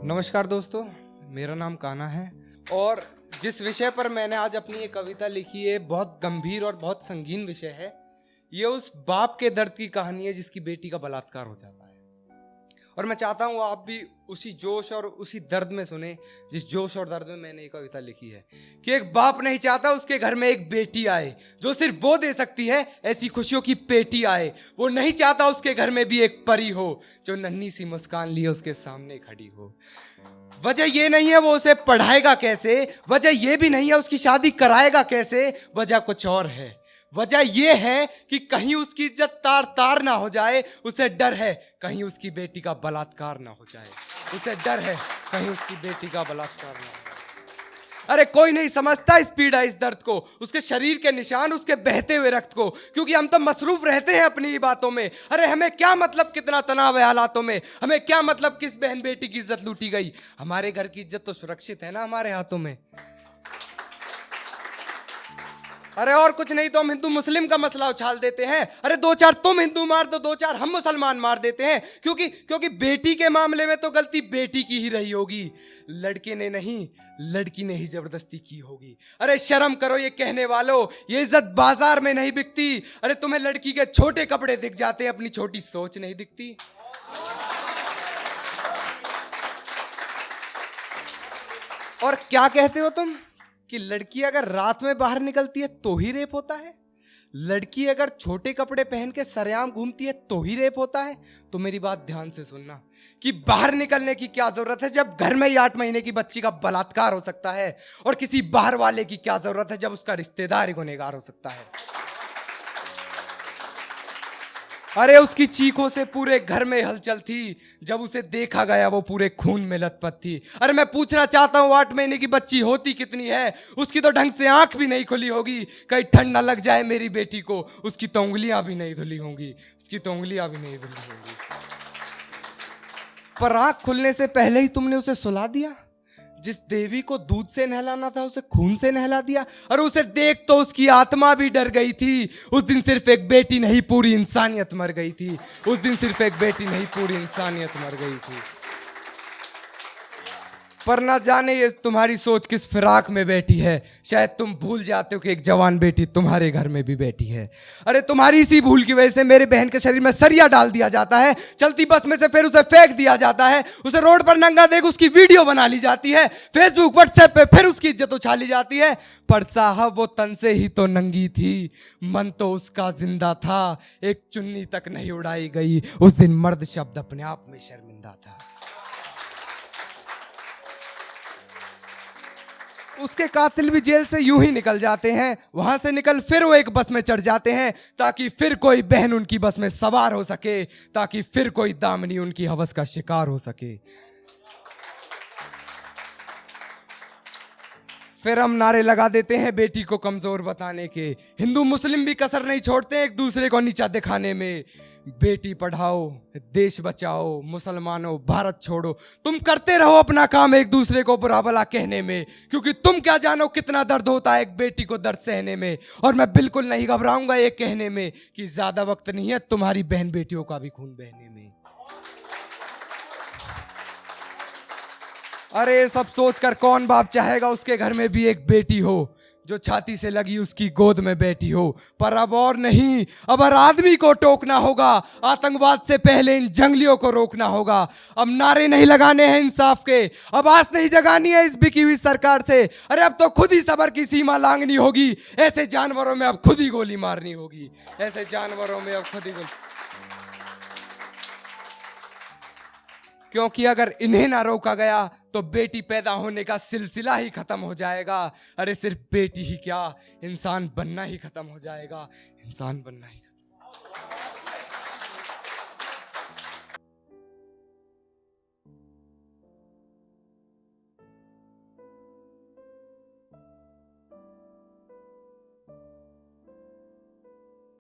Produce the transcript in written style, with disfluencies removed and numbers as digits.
नमस्कार दोस्तों, मेरा नाम कान्हा है और जिस विषय पर मैंने आज अपनी ये कविता लिखी है बहुत गंभीर और बहुत संगीन विषय है। ये उस बाप के दर्द की कहानी है जिसकी बेटी का बलात्कार हो जाता है। और मैं चाहता हूँ आप भी उसी जोश और उसी दर्द में सुने जिस जोश और दर्द में मैंने ये कविता लिखी है कि एक बाप नहीं चाहता उसके घर में एक बेटी आए जो सिर्फ वो दे सकती है ऐसी खुशियों की पेटी आए। वो नहीं चाहता उसके घर में भी एक परी हो जो नन्ही सी मुस्कान लिए उसके सामने खड़ी हो। वजह ये नहीं है वो उसे पढ़ाएगा कैसे, वजह ये भी नहीं है उसकी शादी कराएगा कैसे, वजह कुछ और है। वजह यह है कि कहीं उसकी इज्जत तार तार ना हो जाए। उसे डर है कहीं उसकी बेटी का बलात्कार ना हो जाए। उसे डर है कहीं उसकी बेटी का बलात्कार ना हो जाए। अरे कोई नहीं समझता इस पीड़ा इस दर्द को, उसके शरीर के निशान, उसके बहते हुए रक्त को, क्योंकि हम तो मसरूफ रहते हैं अपनी ही बातों में। अरे हमें क्या मतलब कितना तनाव है हालातों में, हमें क्या मतलब किस बहन बेटी की इज्जत लूटी गई। हमारे घर की इज्जत तो सुरक्षित है ना हमारे हाथों में। अरे और कुछ नहीं तो हम हिंदू मुस्लिम का मसला उछाल देते हैं। अरे दो चार तुम हिंदू मार दो, दो चार हम मुसलमान मार देते हैं, क्योंकि बेटी के मामले में तो गलती बेटी की ही रही होगी, लड़के ने नहीं, लड़की ने ही जबरदस्ती की होगी। अरे शर्म करो ये कहने वालों, ये इज्जत बाजार में नहीं बिकती। अरे तुम्हें लड़की के छोटे कपड़े दिख जाते हैं, अपनी छोटी सोच नहीं दिखती। और क्या कहते हो तुम कि लड़की अगर रात में बाहर निकलती है तो ही रेप होता है, लड़की अगर छोटे कपड़े पहन के सरेआम घूमती है तो ही रेप होता है। तो मेरी बात ध्यान से सुनना कि बाहर निकलने की क्या जरूरत है जब घर में ही 8 महीने की बच्ची का बलात्कार हो सकता है, और किसी बाहर वाले की क्या जरूरत है जब उसका रिश्तेदार गुनहगार हो सकता है। अरे उसकी चीखों से पूरे घर में हलचल थी, जब उसे देखा गया वो पूरे खून में लथपथ थी। अरे मैं पूछना चाहता हूँ 8 महीने की बच्ची होती कितनी है, उसकी तो ढंग से आंख भी नहीं खुली होगी, कहीं ठंड ना लग जाए मेरी बेटी को, उसकी तो उंगलियां भी नहीं धुली होंगी, उसकी तो उंगलियां भी नहीं धुली होंगी। पर आंख खुलने से पहले ही तुमने उसे सुला दिया। जिस देवी को दूध से नहलाना था उसे खून से नहला दिया। और उसे देख तो उसकी आत्मा भी डर गई थी। उस दिन सिर्फ एक बेटी नहीं पूरी इंसानियत मर गई थी। उस दिन सिर्फ एक बेटी नहीं पूरी इंसानियत मर गई थी। पर ना जाने ये तुम्हारी सोच किस फिराक में बैठी है, शायद तुम भूल जाते हो कि एक जवान बेटी तुम्हारे घर में भी बैठी है। अरे तुम्हारी इसी भूल की वजह से मेरे बहन के शरीर में सरिया डाल दिया जाता है, चलती बस में से फिर उसे फेंक दिया जाता है, उसे रोड पर नंगा देख उसकी वीडियो बना ली जाती है, फेसबुक व्हाट्सएप पे फिर उसकी इज्जत उछाली जाती है। पर साहब वो तन से ही तो नंगी थी, मन तो उसका जिंदा था, एक चुन्नी तक नहीं उड़ाई गई। उस दिन मर्द शब्द अपने आप में शर्मिंदा था। उसके कातिल भी जेल से यूं ही निकल जाते हैं, वहां से निकल फिर वो एक बस में चढ़ जाते हैं ताकि फिर कोई बहन उनकी बस में सवार हो सके, ताकि फिर कोई दामनी उनकी हवस का शिकार हो सके। फिर हम नारे लगा देते हैं बेटी को कमजोर बताने के। हिंदू मुस्लिम भी कसर नहीं छोड़ते एक दूसरे को नीचा दिखाने में। बेटी पढ़ाओ, देश बचाओ, मुसलमानों भारत छोड़ो, तुम करते रहो अपना काम एक दूसरे को बुरा भला कहने में, क्योंकि तुम क्या जानो कितना दर्द होता है एक बेटी को दर्द सहने में। और मैं बिल्कुल नहीं घबराऊंगा ये कहने में कि ज्यादा वक्त नहीं है तुम्हारी बहन बेटियों का भी खून बहने में। अरे सब सोचकर कौन बाप चाहेगा उसके घर में भी एक बेटी हो जो छाती से लगी उसकी गोद में बैठी हो। पर अब और नहीं, अब हर आदमी को टोकना होगा, आतंकवाद से पहले इन जंगलियों को रोकना होगा। अब नारे नहीं लगाने हैं इंसाफ के, अब आस नहीं जगानी है इस बिकी हुई सरकार से। अरे अब तो खुद ही सबर की सीमा लांघनी होगी, ऐसे जानवरों में अब खुद ही गोली मारनी होगी, ऐसे जानवरों में अब खुद ही गोली। क्योंकि अगर इन्हें ना रोका गया तो बेटी पैदा होने का सिलसिला ही खत्म हो जाएगा। अरे सिर्फ बेटी ही क्या, इंसान बनना ही खत्म हो जाएगा, इंसान बनना ही।